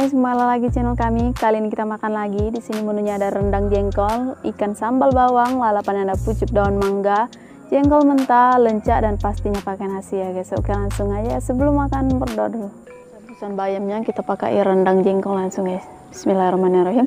guys, kembali lagi channel kami. Kali ini kita makan lagi. Di sini menunya ada rendang jengkol, ikan sambal bawang, lalapan ada pucuk daun mangga, jengkol mentah, lencak, dan pastinya pakai nasi ya guys. Oke, langsung aja. Sebelum makan berdoa dulu. Rebusan bayamnya kita pakai rendang jengkol langsung guys. Bismillahirrahmanirrahim.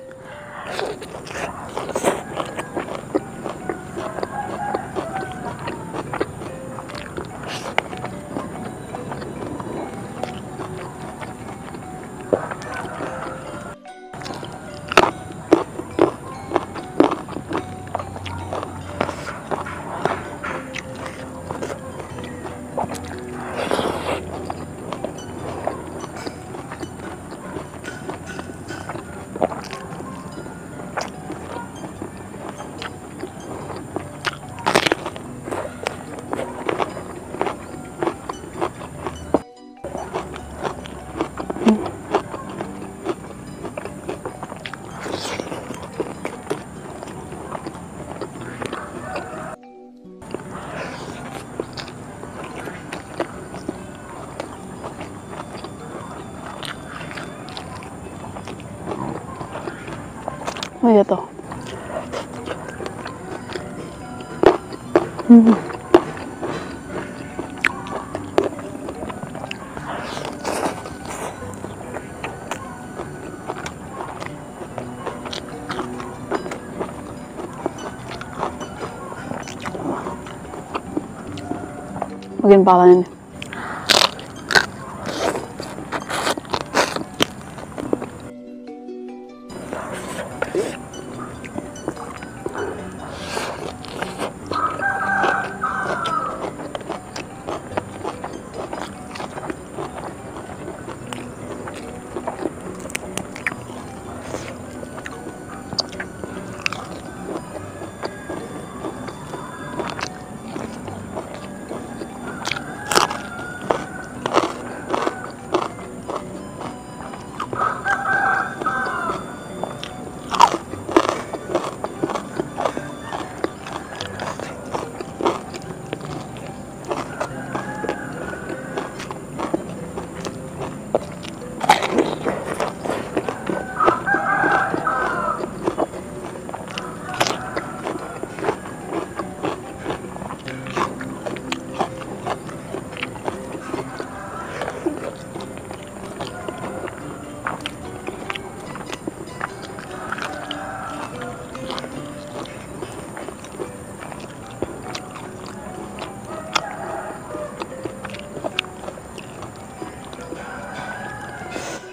Oh iya toh. Bagian palanya.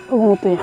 Oh, gitu ya.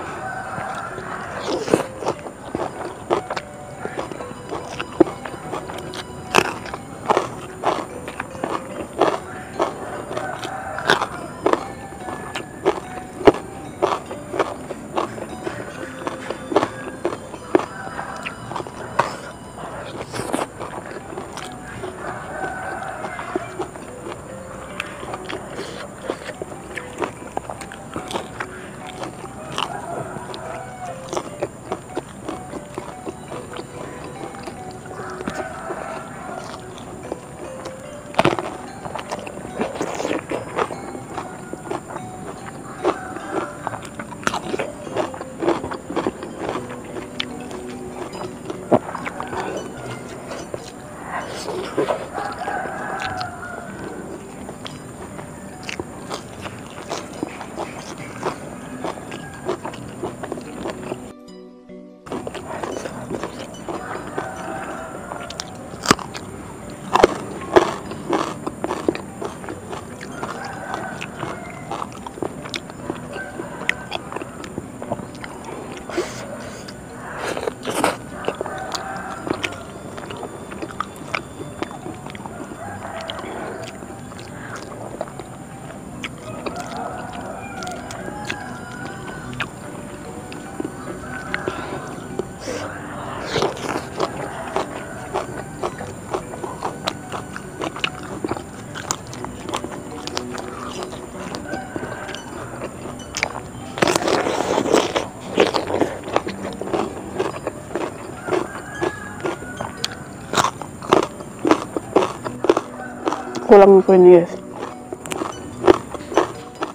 Kulang po ini guys.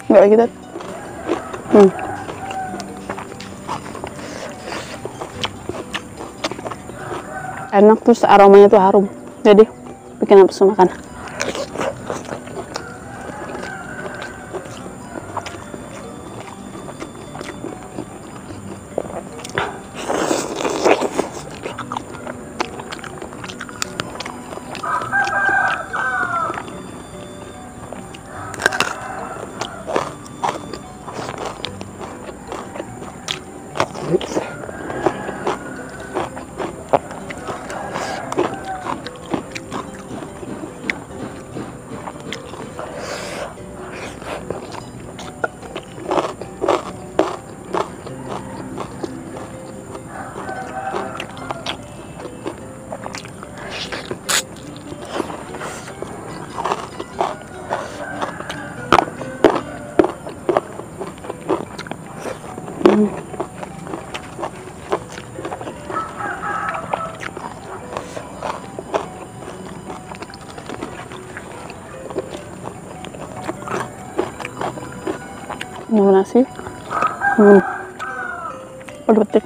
Nggak kita. enak, terus aromanya tuh harum, jadi bikin nafsu makan. Minum nasi, pedetik.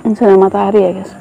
Ini sinar matahari ya guys.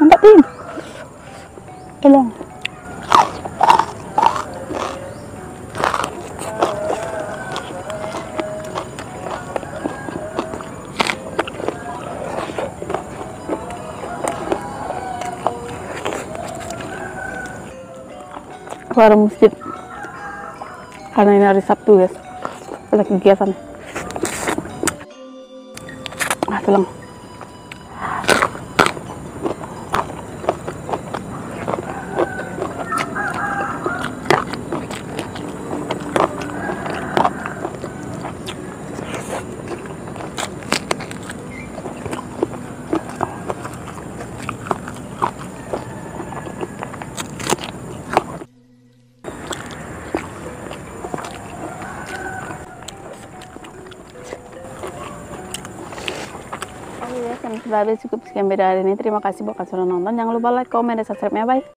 Nampak tim? Tolong. Warung masjid. Karena ini hari Sabtu guys. Ada kegiatan. Tolong. Dan sudah habis cukup sekian video hari ini. Terima kasih buat kalian sudah nonton. Jangan lupa like, comment, dan subscribe-nya. Bye.